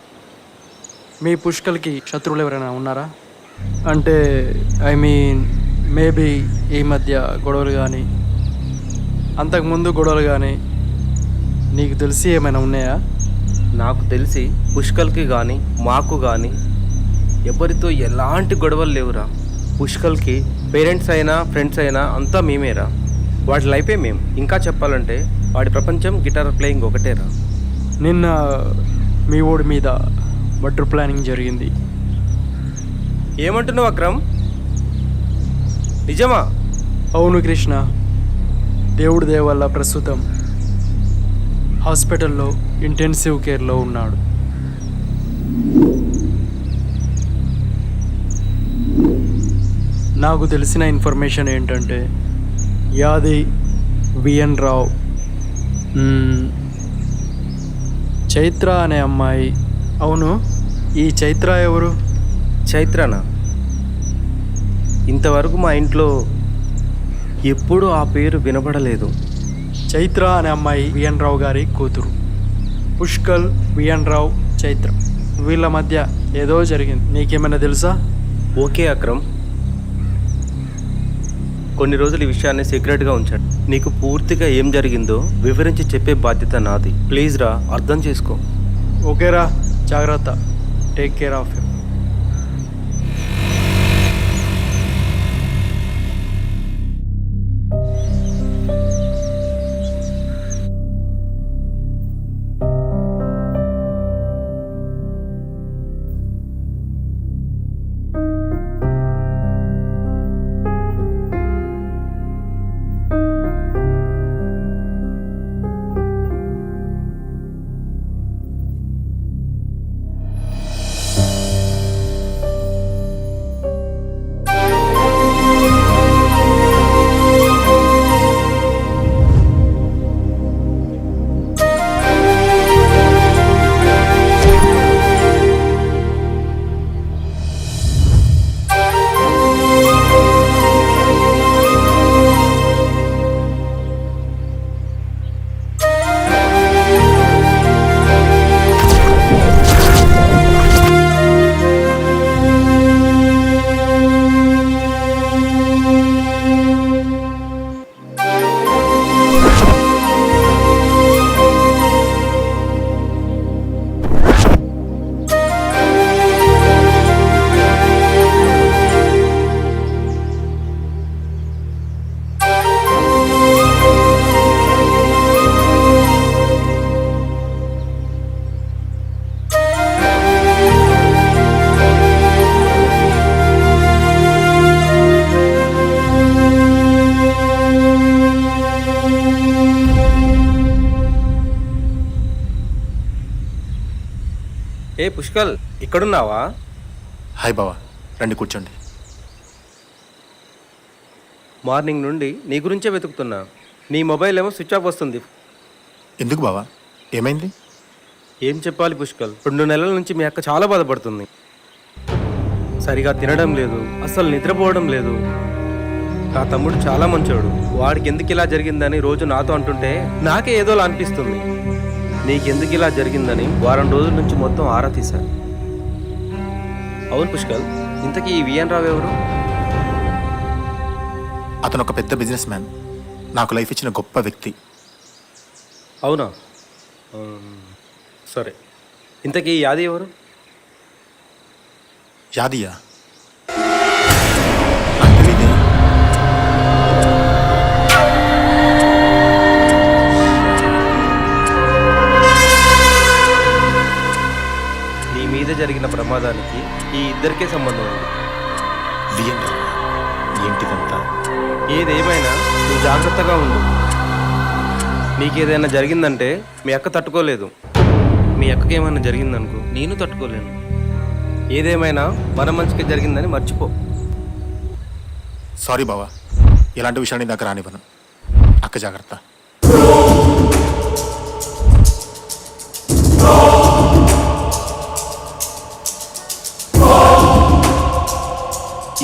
G: మీ పుష్కల్కి శత్రువులు ఎవరైనా ఉన్నారా? అంటే ఐ మీన్ మేబీ ఈ మధ్య గొడవలు కానీ అంతకుముందు గొడవలు కానీ నీకు తెలిసి ఏమైనా ఉన్నాయా?
O: నాకు తెలిసి పుష్కల్కి కానీ మాకు కానీ ఎవరితో ఎలాంటి గొడవలు లేవురా. పుష్కల్కి పేరెంట్స్ అయినా ఫ్రెండ్స్ అయినా అంతా మేమేరా. వాడి లైఫే మేము. ఇంకా చెప్పాలంటే వాడి ప్రపంచం గిటార్ ప్లేయింగ్ ఒకటేరా.
G: నిన్న మీ ఓడి మీద మర్డర్ ప్లానింగ్ జరిగింది.
O: ఏమంటున్నావు అక్రమ్? నిజమా?
G: అవును కృష్ణ, దేవుడి దయ వల్ల ప్రస్తుతం హాస్పిటల్లో ఇంటెన్సివ్ కేర్లో ఉన్నాడు. నాకు తెలిసిన ఇన్ఫర్మేషన్ ఏంటంటే యాది విఎన్ రావు, చైత్ర అనే అమ్మాయి. అవును, ఈ చైత్ర ఎవరు?
O: చైత్రనా? ఇంతవరకు మా ఇంట్లో ఎప్పుడూ ఆ పేరు వినబడలేదు.
G: చైత్ర అనే అమ్మాయి విఎన్ రావు గారి కూతురు. పుష్కల్, విఎన్ రావు, చైత్ర వీళ్ళ మధ్య ఏదో జరిగింది. నీకేమైనా తెలుసా?
O: ఓకే అక్రమ్, కొన్ని రోజులు ఈ విషయాన్ని సీక్రెట్గా ఉంచాడు. నీకు పూర్తిగా ఏం జరిగిందో వివరించి చెప్పే బాధ్యత నాది. ప్లీజ్ రా, అర్థం చేసుకో.
G: ఓకేరా, జాగ్రత్త. Take care of him.
O: ఏ పుష్కల్, ఇక్కడున్నావా?
A: హాయ్ బావా, రండి కూర్చోండి.
O: మార్నింగ్ నుండి నీ గురించే వెతుకుతున్నా. నీ మొబైల్ ఏమో స్విచ్ ఆఫ్ వస్తుంది.
A: ఎందుకు బావా, ఏమైంది?
O: ఏం చెప్పాలి పుష్కల్, 2 నెలల నుంచి మీ అక్క చాలా బాధపడుతుంది. సరిగా తినడం లేదు, అస్సలు నిద్రపోవడం లేదు. నా తమ్ముడు చాలా మంచోడు. వాడికి ఎందుకు ఇలా జరిగిందని రోజు నాతో అంటుంటే నాకే ఏదోలా అనిపిస్తుంది. నీకెందుకు ఇలా జరిగిందని వారం రోజుల నుంచి మొత్తం ఆరా తీశాను. అవును పుష్కల్, ఇంతకీ ఈ విఎన్ రావు ఎవరు?
A: అతను ఒక పెద్ద బిజినెస్ మ్యాన్, నాకు లైఫ్ ఇచ్చిన గొప్ప వ్యక్తి.
O: అవునా? సరే, ఇంతకీ యాది ఎవరు?
A: యాదియా? నాకు తెలీదే.
O: నీ మీద జరిగిన ప్రమాదానికి ఈ ఇద్దరికే సంబంధం ఉంది.
A: విఎన్ రావు, ఏంటిదంతా?
O: ఏదేమైనా నువ్వు జాగ్రత్తగా ఉండు. నీకేదైనా జరిగిందంటే మీ అక్క తట్టుకోలేదు. మీ అక్కకి ఏమైనా జరిగిందనుకో నేను తట్టుకోలేను. ఏదేమైనా మన మంచిగా జరిగిందని మర్చిపో.
A: సారీ బావా, ఇలాంటి విషయాన్ని నాకు రానివ్వను. అక్క జాగ్రత్త.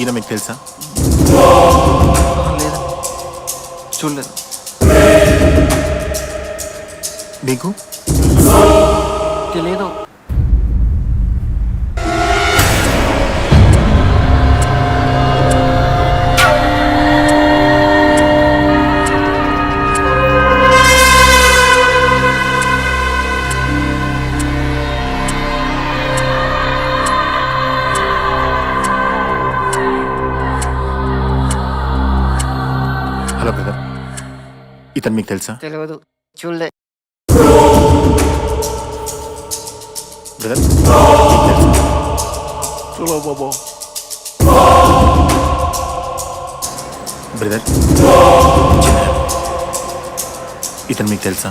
A: ఈయన మీకు తెలుసా?
G: లేదు, చూడలేదు.
A: మీకు
G: తెలియదు.
A: హలో బ్రదర్, ఇతను మీకు తెలుసా?
G: తెలియదు, చూడలే.
A: బ్రదర్ మీకు తెలుసా?
G: చూడో బాబో.
A: బ్రదర్ ఇతను మీకు తెలుసా?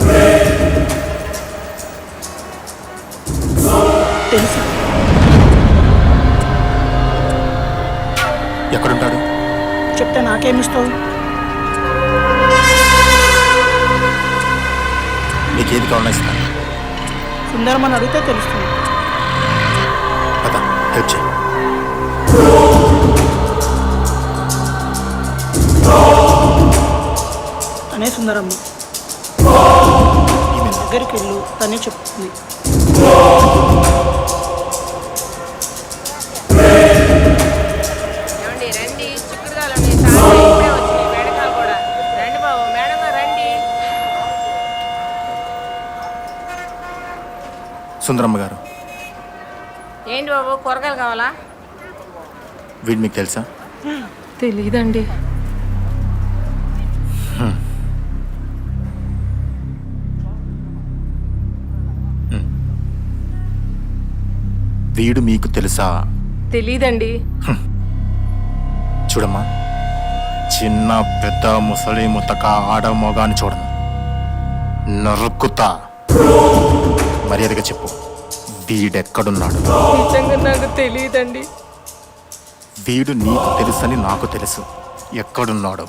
L: తెలుసు.
A: ఎక్కడుంటాడు?
L: చెప్తే నాకేమిస్తావు?
A: నీకేది కావాలన్నా ఇస్తాను.
L: సుందరమని అడిగితే తెలుస్తుంది.
A: పద, హెల్ప్ చేయి.
L: తనే సుందరమ్మ. దగ్గరికి వెళ్ళు, తనే చెప్తుంది. రండి, చిక్కుడుగాలు ఇప్పుడే వచ్చినాయి. మేడకాలు కూడా రండి బాబు. మేడం రండి.
A: సుందరమ్మ గారు,
L: ఏంటి బాబు, కూరగాయలు కావాలా?
A: వీడు మీకు తెలుసా?
B: తెలీదండి.
A: వీడు మీకు తెలుసా?
B: తెలీదండి.
A: చూడమ్మా, చిన్న పెద్ద ముసలి ముతక ఆడ మొగాని చూడను, నరుక్కుతా. మర్యాదగా చెప్పు, వీడెక్కడున్నాడు?
B: నిజంగా నాకు తెలీదండి.
A: వీడు నీకు తెలుసని నాకు తెలుసు. ఎక్కడున్నాడు?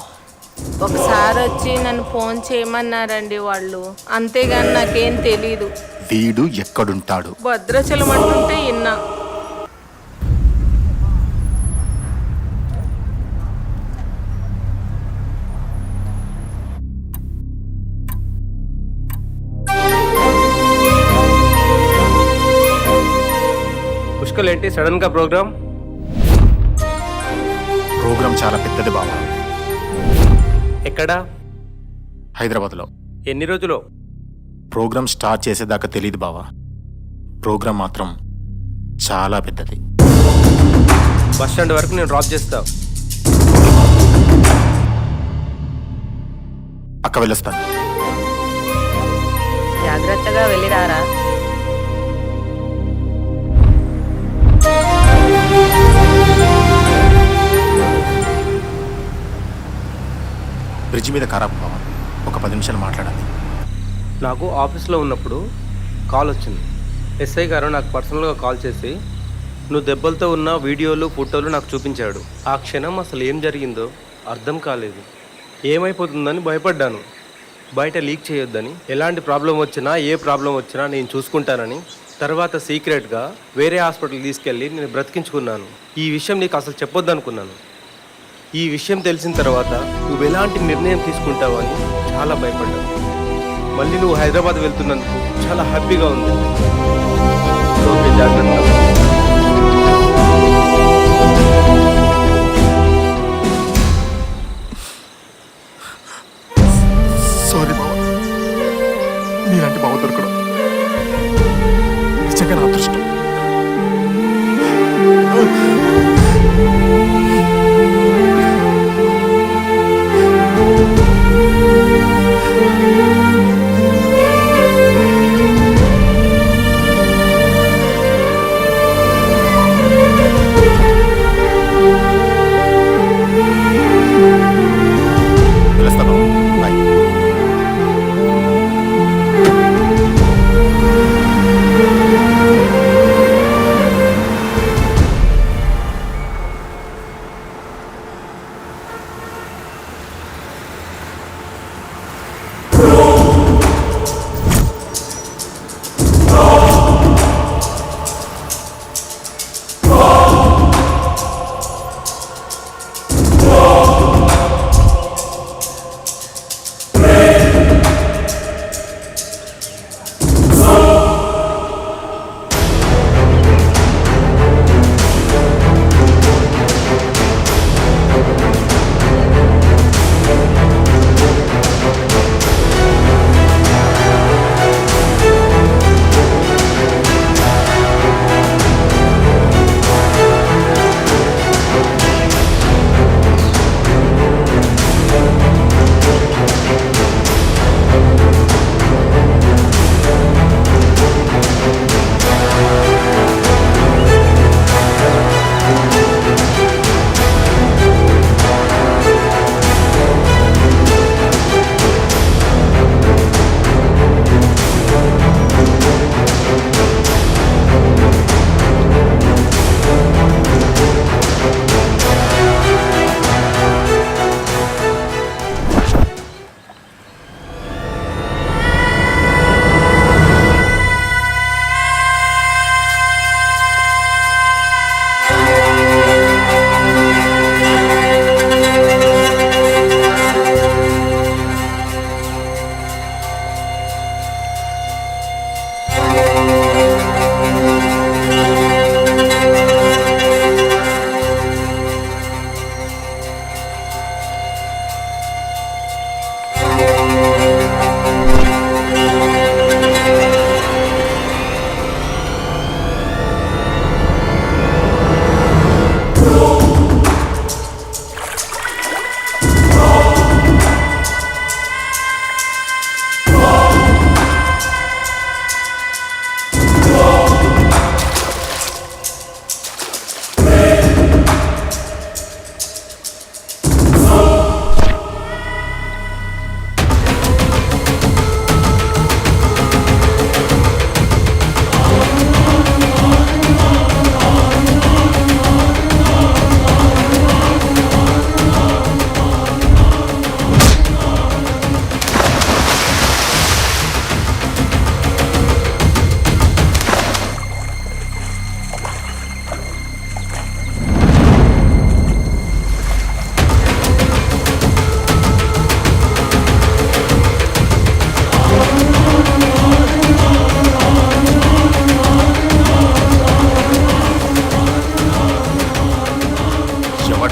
L: ఒకసారి వచ్చి నన్ను ఫోన్ చేయమన్నారండి వాళ్ళు, అంతేగాని నాకేం తెలీదు.
A: వీడు ఎక్కడుంటాడు?
L: భద్రాచలం అంటుంటే ఇన్నా.
O: పుష్కల్ ఏంటి సడన్ గా ప్రోగ్రామ్
A: చాలా పెద్దది బావా.
O: ఎక్కడా?
A: హైదరాబాద్లో.
O: ఎన్ని రోజులు?
A: ప్రోగ్రామ్ స్టార్ట్ చేసేదాకా తెలియదు బావా. ప్రోగ్రామ్ మాత్రం చాలా పెద్దది.
O: బస్ స్టాండ్ వరకు నేను డ్రాప్ చేస్తా.
A: అక్క వెళ్ళొస్తాను.
L: జాగ్రత్తగా వెళ్ళిరారా.
A: బ్రిడ్జ్ మీద ఖరాబ్ బావా, ఒక 10 నిమిషాలు మాట్లాడాలి.
O: నాకు ఆఫీస్లో ఉన్నప్పుడు కాల్ వచ్చింది. ఎస్ఐ గారు నాకు పర్సనల్గా కాల్ చేసి నువ్వు దెబ్బలతో ఉన్న వీడియోలు ఫోటోలు నాకు చూపించాడు. ఆ క్షణం అసలు ఏం జరిగిందో అర్థం కాలేదు. ఏమైపోతుందని భయపడ్డాను. బయట లీక్ చేయొద్దని, ఎలాంటి ప్రాబ్లం వచ్చినా ఏ ప్రాబ్లం వచ్చినా నేను చూసుకుంటానని. తర్వాత సీక్రెట్గా వేరే హాస్పిటల్ తీసుకెళ్ళి నేను బ్రతికించుకున్నాను. ఈ విషయం నీకు అసలు చెప్పొద్దు అనుకున్నాను. ఈ విషయం తెలిసిన తర్వాత నువ్వు ఎలాంటి నిర్ణయం తీసుకుంటావని చాలా భయపడ్డావు. మళ్ళీ నువ్వు హైదరాబాద్ వెళ్తున్నందుకు చాలా హ్యాపీగా ఉంది. ఓకే, జాగ్రత్త.
A: సారీ బావ, నీలాంటి బావ దొరకడం నిజంగా నా అదృష్టం.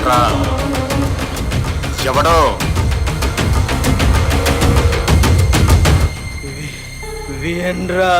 A: ఎవర్రా? ఎవడో?
K: విఎన్రా.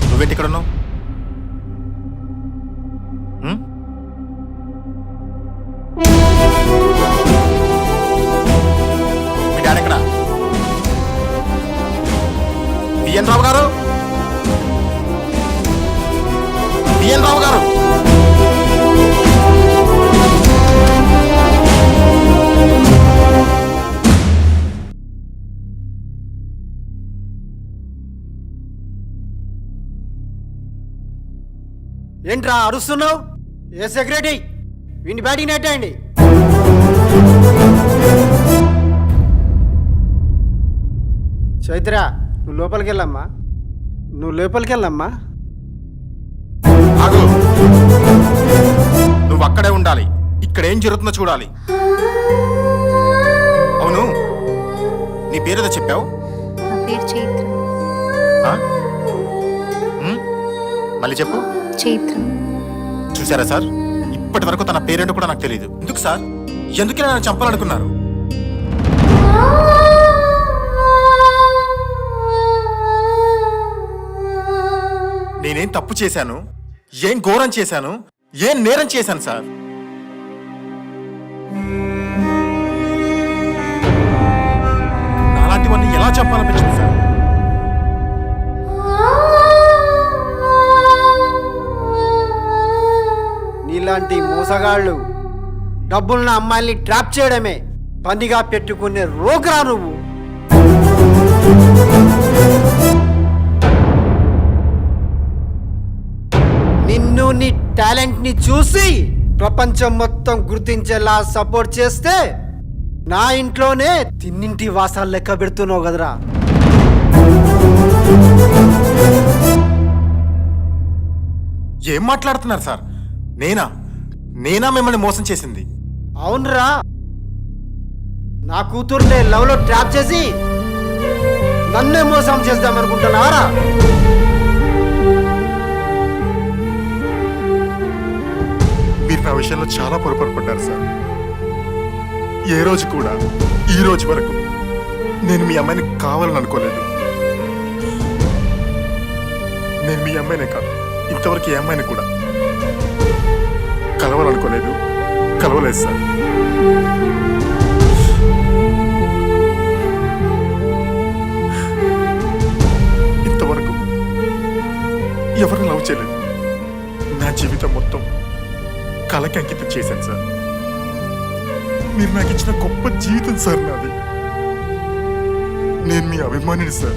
A: నువ్వేంటి ఇక్కడ ఉన్నావు? మీ డాడీ ఎక్కడ? విఎన్ రావు గారు, విఎన్ రావు గారు.
K: ఏంట్రా అరుస్తున్నావు? ఏ సెక్రటరీ వీడిని బ్యాటింగ్ నెట్టండి. చైత్ర నువ్వు లోపలికి వెళ్ళమ్మా, నువ్వు లోపలికి వెళ్ళమ్మా.
A: ఆగు, నువ్వు అక్కడే ఉండాలి. ఇక్కడ ఏం జరుగుతుందో చూడాలి. అవును, నీ పేరేదో చెప్పావు?
H: నా పేరు చైత్ర.
A: ఆ? మళ్ళీ చెప్పు.
H: చైత్ర.
A: చూసారా సార్, ఇప్పటి వరకు తన పేరేంటో కూడా నాకు తెలియదు. ఎందుకు సార్? ఎందుకు ఇలా నన్ను చంపాలనుకున్నారు? నేనేం తప్పు చేశాను? ఏం ఘోరం చేశాను? ఏం నేరం చేశాను సార్? నాలాంటివన్నీ ఎలా చంపాలనిపించింది సార్?
K: నీలాంటి మోసగాళ్ళు డబ్బులున్న అమ్మాయిల్ని ట్రాప్ చేయడమే పనిగా పెట్టుకునే రోగరా నువ్వు. నిన్ను నీ టాలెంట్ ని చూసి ప్రపంచం మొత్తం గుర్తించేలా సపోర్ట్ చేస్తే నా ఇంట్లోనే తిన్నింటి వాసాలు లెక్క పెడుతున్నావు కదరా.
A: ఏం మాట్లాడుతున్నారు సార్? నేనా మిమ్మల్ని మోసం చేసింది?
K: అవునరా, నా కూతుర్నే లవ్ లో ట్రాప్ చేసి నన్నే మోసం చేద్దామనుకుంటున్నారా?
A: మీరు నా విషయంలో చాలా పొరపాటు పడ్డారు సార్. ఏ రోజు కూడా ఈ రోజు వరకు నేను మీ అమ్మాయిని కావాలని అనుకోలేదు. నేను మీ అమ్మాయినే కాదు, ఇంతవరకు ఏ అమ్మాయిని కూడా కలవాలనుకోలేదు, కలవలేదు సార్. ఇంతవరకు ఎవరిని లవ్ చేయలేదు. నా జీవితం మొత్తం కళకి అంకితం చేశాను సార్. మీరు నాకు ఇచ్చిన గొప్ప జీవితం సార్ నాది. నేను మీ అభిమానిని సార్.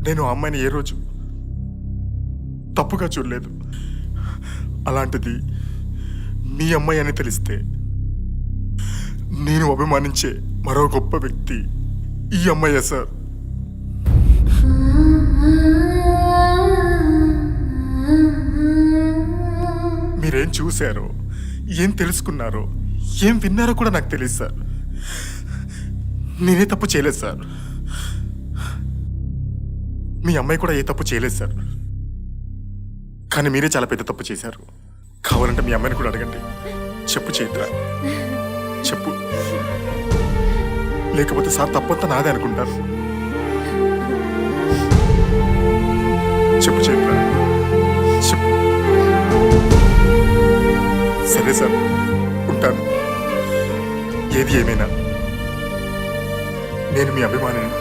A: నేను ఆ అమ్మాయిని ఏ రోజు తప్పుగా చూడలేదు. అలాంటిది మీ అమ్మాయి అని తెలిస్తే నేను అభిమానించే మరో గొప్ప వ్యక్తి ఈ అమ్మాయే సార్. మీరేం చూశారో, ఏం తెలుసుకున్నారో, ఏం విన్నారో కూడా నాకు తెలియదు సార్. నేనే తప్పు చేయలేదు సార్. మీ అమ్మాయి కూడా ఏ తప్పు చేయలేదు సార్. కానీ మీరే చాలా పెద్ద తప్పు చేశారు. కావాలంటే మీ అమ్మాయిని కూడా అడగండి. చెప్పు చైత్ర, చెప్పు. లేకపోతే సార్ తప్పంతా నాదే అనుకుంటారు. చెప్పు చైత్ర, చెప్పు. సరే సార్, ఉంటాను. ఏది ఏమైనా నేను మీ అభిమానిని.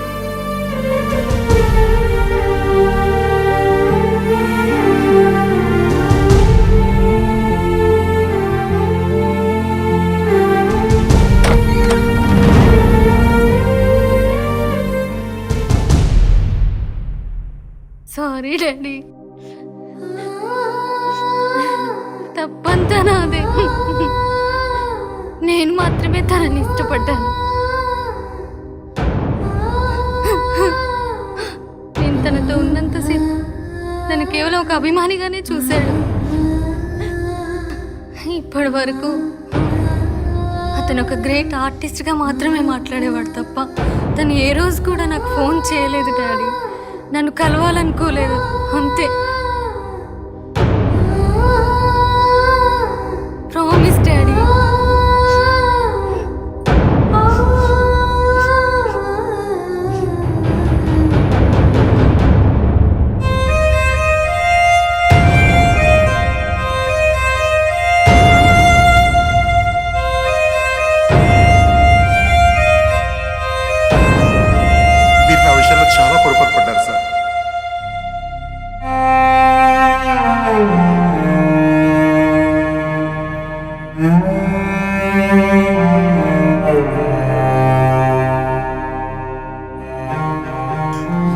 H: సారీ డాడీ, తప్పంతా నాదే. నేను మాత్రమే తనని ఇష్టపడ్డాను. నేను తనతో ఉన్నంతసేపు తను కేవలం ఒక అభిమానిగానే చూశాడు. ఇప్పటి వరకు అతను ఒక గ్రేట్ ఆర్టిస్ట్గా మాత్రమే మాట్లాడేవాడు తప్ప తను ఏ రోజు కూడా నాకు ఫోన్ చేయలేదు డాడీ. నన్ను కలవాలనుకోలేదు, అంతే. Promise daddy.
A: మీరు నా విషయంలో చాలా పొరపాటు పడ్డారు సార్.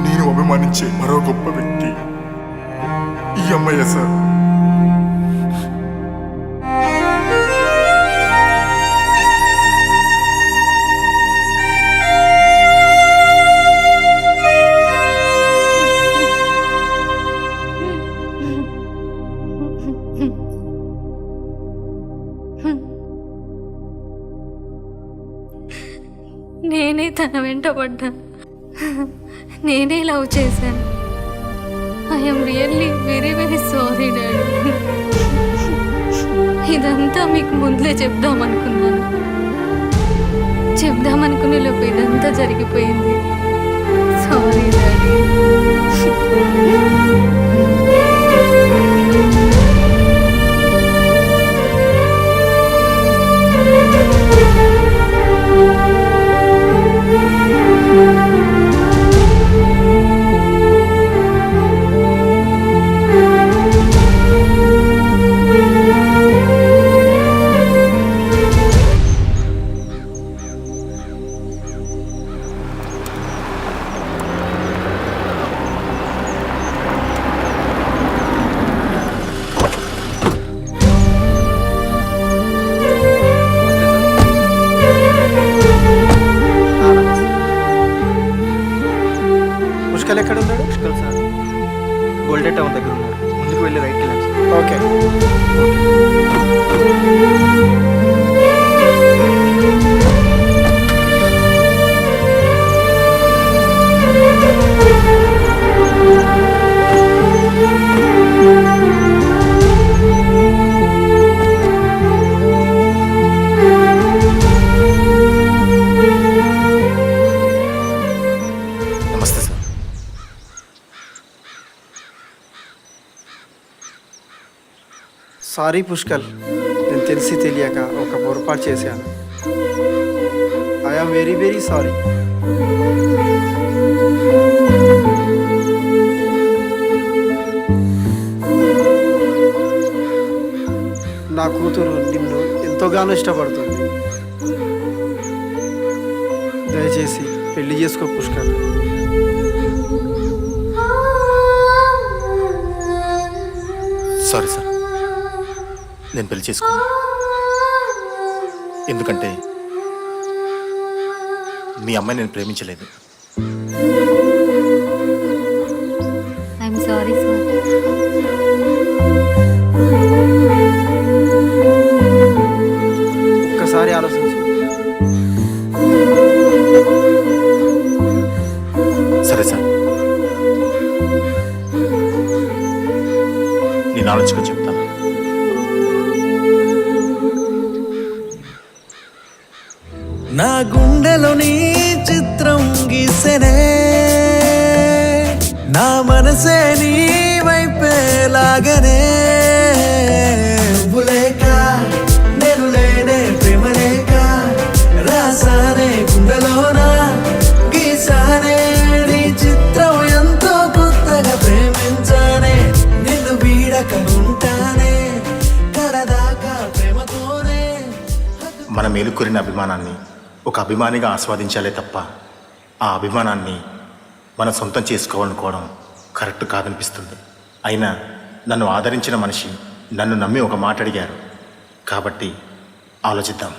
A: నేను అభిమానించే మరో గొప్ప వ్యక్తి ఈ అమ్మాయి సార్.
H: నేనే తన వెంట పడ్డాను, నేనే లవ్ చేశాను. I'm really very very sorry daddy. ఇదంతా మీకు ముందే చెప్దామనుకున్నాను. చెప్దామనుకునే లోపు ఇదంతా జరిగిపోయింది. Sorry daddy.
K: పుష్కల్ ఎక్కడ ఉన్నాడు?
G: పుష్కల్ సార్ గోల్డెన్ టౌన్ దగ్గర ఉన్నారు. ముందుకు వెళ్ళి రైట్కి వెళ్ళండి.
K: ఓకే.
A: నమస్తే సార్.
K: సారీ పుష్కల్, నేను తెలిసి తెలియక ఒక పొరపాటు చేశాను. I'm very very sorry. నా కూతురు నిన్ను ఎంతోగానో ఇష్టపడుతుంది. దయచేసి పెళ్లి చేసుకో పుష్కల్.
A: సారీ సార్, నేను పెళ్లి చేసుకోను. ఎందుకంటే మీ అమ్మాయి నేను ప్రేమించలేదు.
H: I'm sorry sir.
K: ఒక్కసారి ఆలోచించు.
A: సరే సార్, నేను ఆలోచించుకొని చెప్తాను.
M: నా గుండెలో నీ చిత్రం గీసెనే, నా మనసే నీ వైపే లాగనే. నువ్వు లేక నేను లేనే, ప్రేమ లేక రాసానే గుండెలోన గీసానే. నీ చిత్రం ఎంతో కొత్తగా ప్రేమించానే, నిన్ను వీడక ఉంటానే కడదాకా ప్రేమతోనే.
A: మన మేలుకొరిన అభిమానాన్ని ఒక అభిమానిగా ఆస్వాదించాలే తప్ప ఆ అభిమానాన్ని మనం సొంతం చేసుకోవాలనుకోవడం కరెక్ట్ కాదనిపిస్తుంది. అయినా నన్ను ఆదరించిన మనిషి నన్ను నమ్మి ఒక మాట అడిగారు కాబట్టి ఆలోచిద్దాం.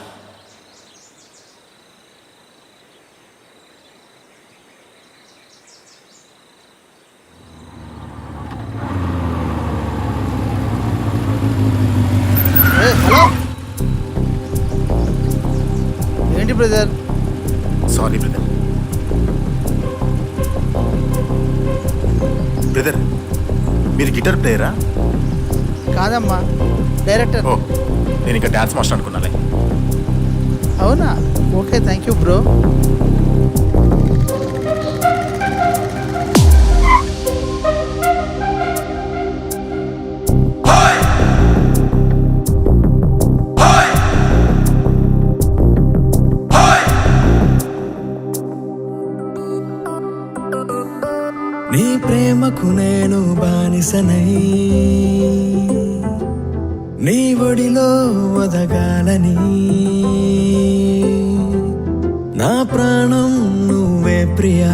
K: హలో, ఏంటి బ్రదర్?
A: Sorry brother. బ్రదర్, మీరు గిటార్ ప్లేయరా?
K: కాదమ్మా, డైరెక్టర్.
A: ఓ, నేను ఇంకా డాన్స్ మాస్టర్ అనుకున్నాలే.
K: అవునా? Okay, thank you bro.
M: నీ ప్రేమకు నేను బానిసనై నీ ఒడిలో ఒదగాలని నా ప్రాణం నువ్వే ప్రియా,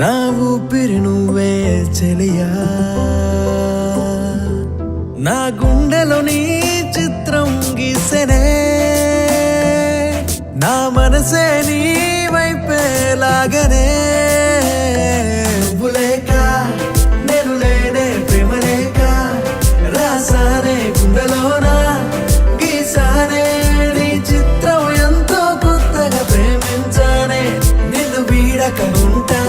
M: నా ఊపిరి నువ్వే చెలియా, నా గుండెలో నీ చిత్రం గీసెనే, నా మనసే నీ వైపే లాగనే. నువ్వు లేక నేను లేనే, ప్రేమ లేక రాసానే గుండెలోన గీసానే, నీ చిత్రం ఎంతో కొత్తగా ప్రేమించానే, నిన్ను వీడక ఉంటా